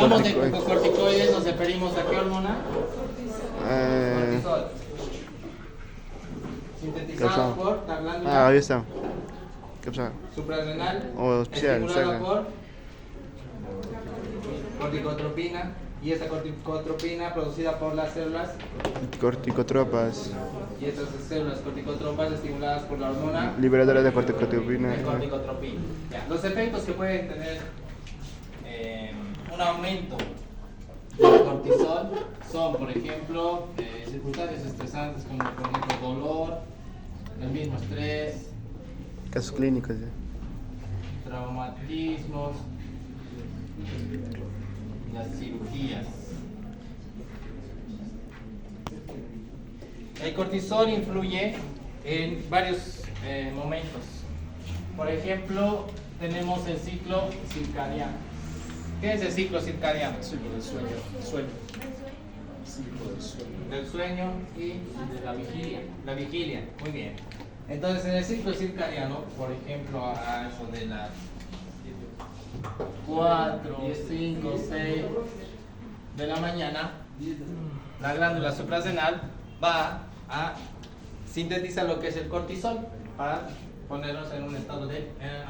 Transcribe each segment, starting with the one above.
hablamos de glucocorticoides, nos referimos a qué hormona? Cortisol. Sintetizado por la glándula ahí está. ¿Qué pasa? suprarrenal, Especial, estimulada por corticotropina, y esta corticotropina producida por las células, corticotropas, y estas células corticotropas estimuladas por la hormona liberadora de corticotropina. de corticotropina. Ya, los efectos que pueden tener un aumento del cortisol son, por ejemplo, circunstancias estresantes como, por ejemplo, dolor, el mismo estrés, Casos clínicos. traumatismos, las cirugías. El cortisol influye en varios momentos. Por ejemplo, tenemos el ciclo circadiano. ¿Qué es el ciclo circadiano? El ciclo del sueño. Ciclo del sueño. Del sueño y de la vigilia. La vigilia, muy bien. Entonces, en el ciclo circadiano, por ejemplo, a eso de las 4, 5, 6 de la mañana, la glándula suprarrenal va a sintetizar lo que es el cortisol para ponernos en a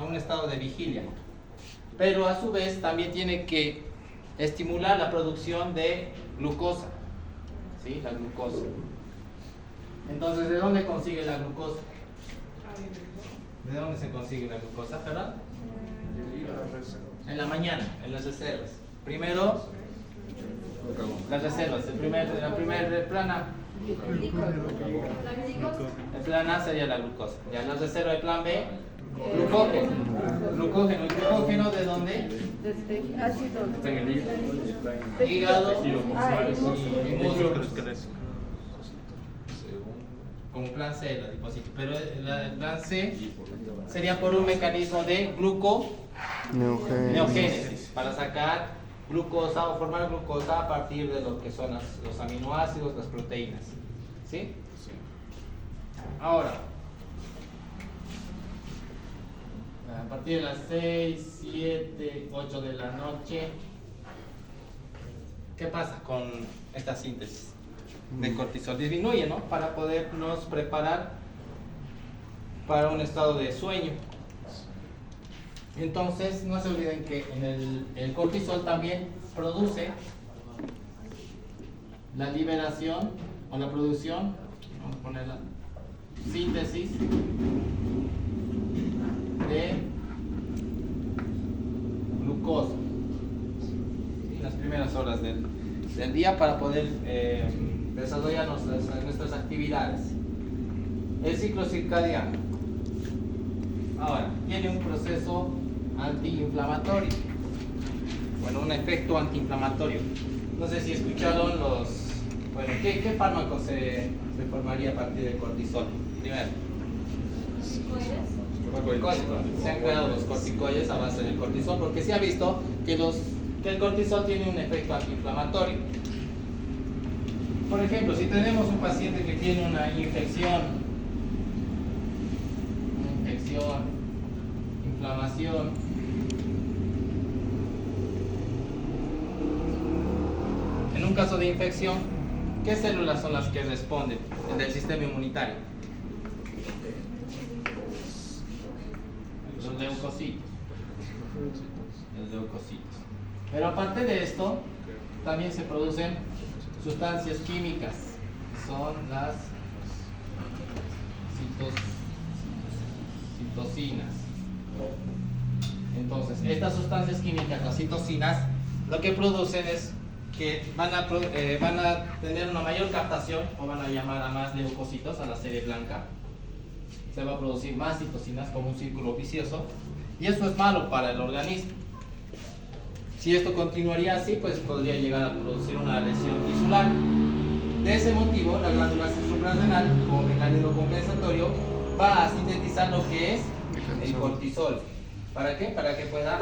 un estado de vigilia. Pero a su vez también tiene que estimular la producción de glucosa. ¿Sí? La glucosa. Entonces, ¿de dónde consigue la glucosa? ¿De dónde se consigue la glucosa, perdón? En la mañana, en las reservas. Primero, las reservas. La primera plana. El plan A sería la glucosa. Ya la reserva del plan B, glucógeno. Glucógeno. ¿El glucógeno de dónde? Desde ácido. Está en el Hígado y músculo. Como plan C, el adipocito. Pero el plan C sería por un mecanismo de neogénesis, para sacar glucosa o formar glucosa a partir de lo que son los aminoácidos, las proteínas. ¿Sí? Ahora, a partir de las 6, 7, 8 de la noche, ¿qué pasa con esta síntesis de cortisol? Disminuye, ¿no? Para podernos preparar para un estado de sueño. Entonces, no se olviden que el cortisol también produce la liberación o la producción, vamos a poner la síntesis de glucosa en las primeras horas del día para poder desarrollar nuestras actividades. El ciclo circadiano. Ahora, tiene un proceso antiinflamatorio. Bueno, un efecto antiinflamatorio. No sé si escucharon bueno, ¿qué fármaco se formaría a partir del cortisol? Primero. Corticoides. Se han creado los corticoides a base del cortisol porque se ha visto que el cortisol tiene un efecto antiinflamatorio. Por ejemplo, si tenemos un paciente que tiene una infección, inflamación, en un caso de infección, ¿qué células son las que responden del sistema inmunitario? Los leucocitos. Los leucocitos. Pero aparte de esto, también se producen sustancias químicas, son las citocinas. Entonces, estas sustancias químicas, las citocinas, lo que producen es que van a tener una mayor captación o van a llamar a más leucocitos, a la serie blanca. Se va a producir más citocinas como un círculo vicioso y eso es malo para el organismo. Si esto continuaría así, pues podría llegar a producir una lesión tisular. De ese motivo, la glándula suprarrenal, como mecanismo compensatorio, va a sintetizar lo que es el cortisol. ¿Para qué? Para que pueda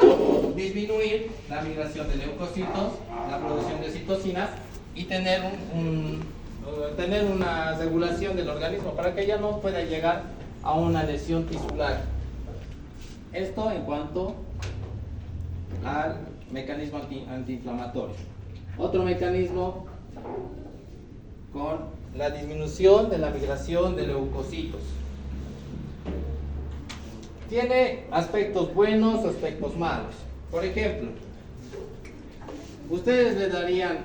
disminuir la migración de leucocitos, la producción de citocinas y tener una regulación del organismo para que ya no pueda llegar a una lesión tisular. Esto en cuanto al mecanismo antiinflamatorio. Otro mecanismo con la disminución de la migración de leucocitos. Tiene aspectos buenos, aspectos malos. Por ejemplo, ustedes le darían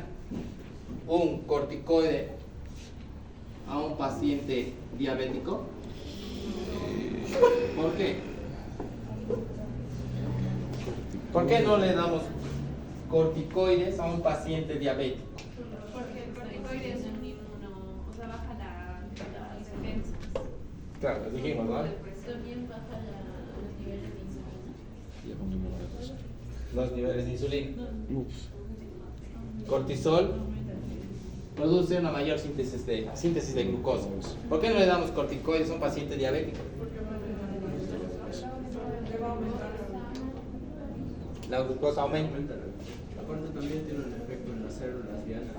un corticoide a un paciente diabético. ¿Por qué? ¿Por qué no le damos corticoides a un paciente diabético? Porque el corticoide es un o sea, baja las defensas. Claro, lo dijimos, ¿no? También baja los niveles de insulina. Ya con inmunología. Los niveles de insulina. Cortisol produce una mayor síntesis de glucosa. ¿Por qué no le damos corticoides a un paciente diabético? La glucosa aumenta. Aparte también tiene un efecto en las células dianas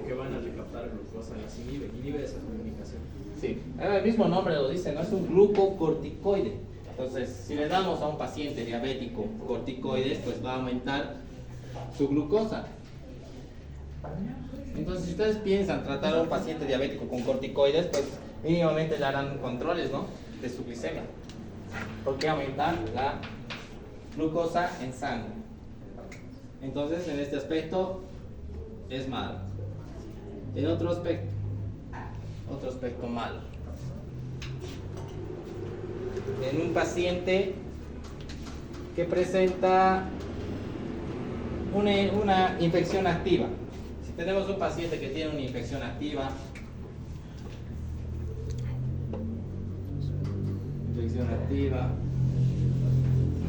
que van a recaptar glucosa, las inhibe esa comunicación. Sí, el mismo nombre lo dice, no es un glucocorticoide. Entonces, si le damos a un paciente diabético corticoides, pues va a aumentar su glucosa. Entonces, si ustedes piensan tratar a un paciente diabético con corticoides, pues mínimamente le harán controles, ¿no?, de su glicemia. Porque aumentar la glucosa en sangre. Entonces, en este aspecto es malo. En otro aspecto malo. En un paciente que presenta una infección activa. Si tenemos un paciente que tiene una infección activa,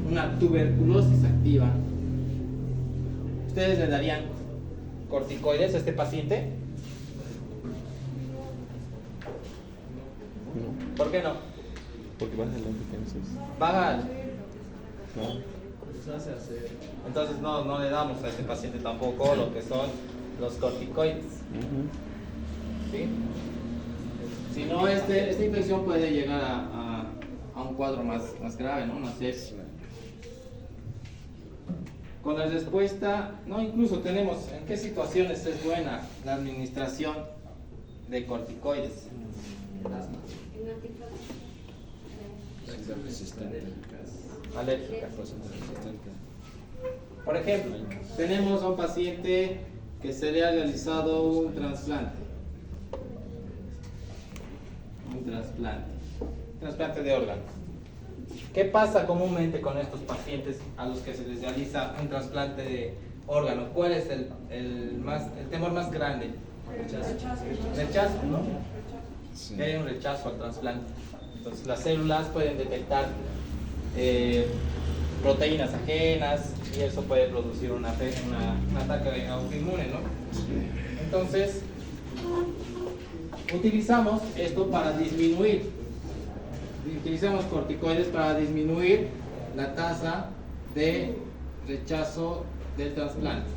una tuberculosis activa, ¿ustedes le darían corticoides a este paciente? No, ¿Por qué no? porque bajan las defensas. Baja. No. Nos hace hacer. Entonces no le damos a este paciente tampoco lo que son los corticoides. ¿Sí? Si no, esta infección puede llegar a un cuadro más grave, ¿no? Una sepsis. Con la respuesta, no, incluso tenemos en qué situaciones es buena la administración de corticoides. Alérgicas. Por ejemplo, tenemos a un paciente que se le ha realizado un trasplante de órgano. ¿Qué pasa comúnmente con estos pacientes a los que se les realiza un trasplante de órgano? ¿Cuál es el temor más grande? Rechazo, ¿no? Sí. Que hay un rechazo al trasplante. Entonces las células pueden detectar proteínas ajenas y eso puede producir un ataque autoinmune, ¿no? Entonces utilizamos esto para utilizamos corticoides para disminuir la tasa de rechazo del trasplante.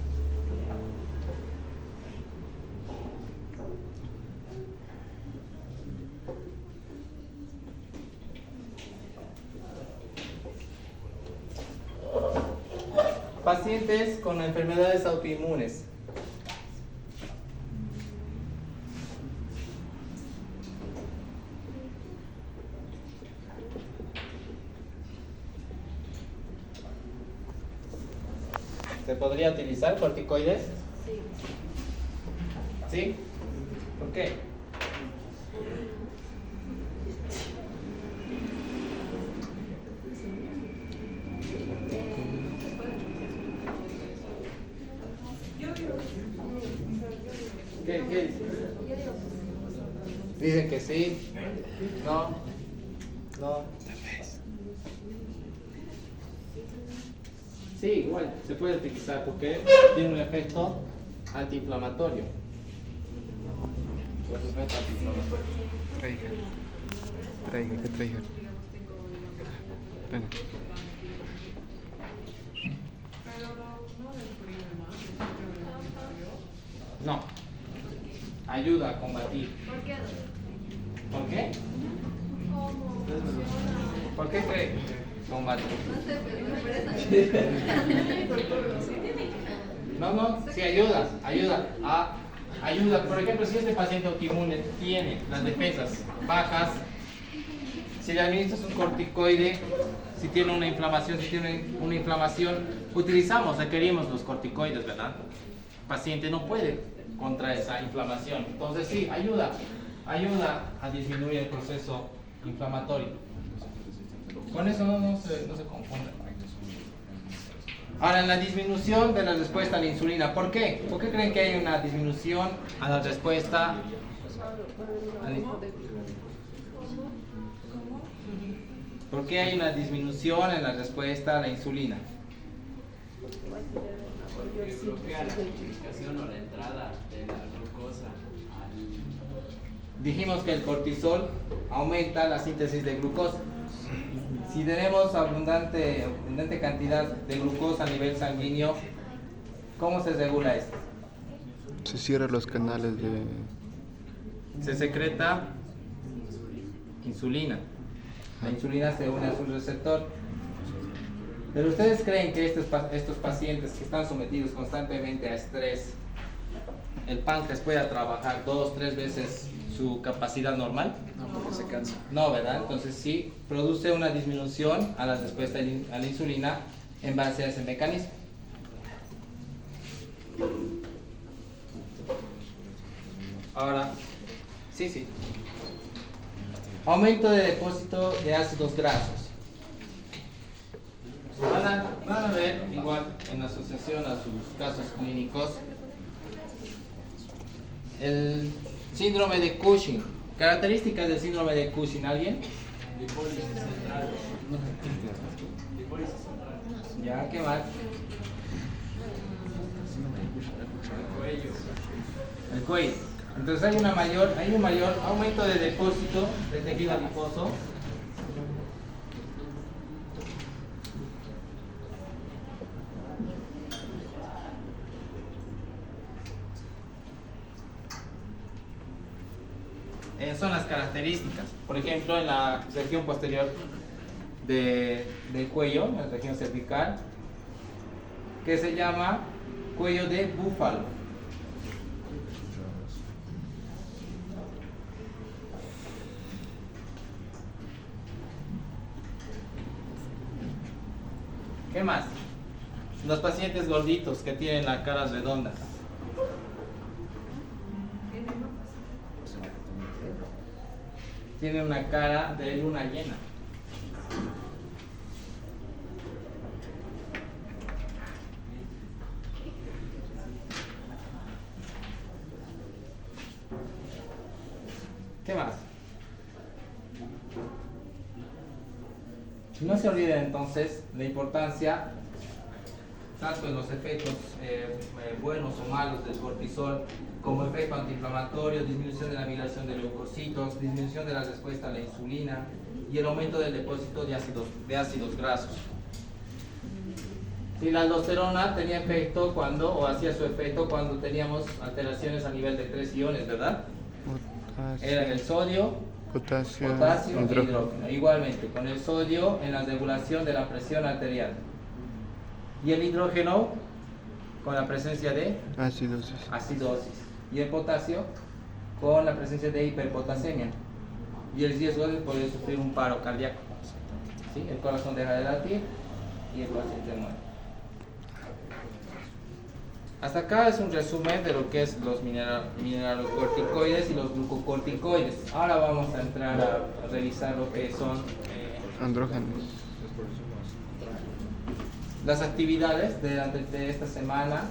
Pacientes con enfermedades autoinmunes. ¿Se podría utilizar corticoides? Sí. ¿Sí? ¿Por qué? ¿Qué dice? Dicen que sí. No. Sí, igual se puede utilizar porque tiene un efecto antiinflamatorio. Traiga, que traiga. Venga. No. Ayuda a combatir. ¿Por qué? ¿Por qué? ¿Cómo? ¿Por qué cree? Combatir. No sé, pero me parece. No, sí ayuda. Ayuda. Por ejemplo, si este paciente autoinmune tiene las defensas bajas, si le administras un corticoide, si tiene una inflamación, requerimos los corticoides, ¿verdad? El paciente no puede contra esa inflamación. Entonces sí, ayuda a disminuir el proceso inflamatorio. Con eso no se confundan. Ahora, en la disminución de la respuesta a la insulina, ¿por qué? ¿Por qué creen que hay una disminución a la respuesta a la ¿Por qué hay una disminución en la respuesta a la insulina? Porque bloquea la identificación o la entrada de la glucosa. Dijimos que el cortisol aumenta la síntesis de glucosa. Si tenemos abundante cantidad de glucosa a nivel sanguíneo, ¿cómo se regula esto? Se cierran los canales de... Se secreta insulina. La insulina se une a su receptor. Pero ¿ustedes creen que estos pacientes que están sometidos constantemente a estrés, el páncreas pueda trabajar 2-3 veces su capacidad normal? No, porque se cansa. No, ¿verdad? Entonces sí, produce una disminución a la respuesta a la insulina en base a ese mecanismo. Ahora, sí. Aumento de depósito de ácidos grasos. Van a ver, igual en asociación a sus casos clínicos, el síndrome de Cushing. Características del síndrome de Cushing, ¿alguien? Lipólisis central. Lipólisis central. Ya, ¿qué más? El cuello. Entonces hay un mayor aumento de depósito de tejido adiposo. Son las características. Por ejemplo, en la región posterior del cuello, en la región cervical, que se llama cuello de búfalo. ¿Qué más? Los pacientes gorditos que tienen la cara redonda. Tienen una cara de luna llena. ¿Qué más? No se olviden entonces la importancia, tanto en los efectos buenos o malos del cortisol, como efecto antiinflamatorio, disminución de la migración de leucocitos, disminución de la respuesta a la insulina y el aumento del depósito de ácidos grasos. Si la aldosterona tenía efecto hacía su efecto cuando teníamos alteraciones a nivel de 3 iones, ¿verdad? Eran el sodio, potasio, e hidrógeno. hidrógeno. Igualmente, con el sodio en la regulación de la presión arterial. Y el hidrógeno con la presencia de Acidosis. acidosis. Y el potasio con la presencia de hiperpotasemia. Y el riesgo de poder sufrir un paro cardíaco. ¿Sí? El corazón deja de latir y el paciente muere. Hasta acá es un resumen de lo que es los mineralocorticoides y los glucocorticoides. Ahora vamos a entrar a revisar lo que son Andrógenos. las actividades de esta semana.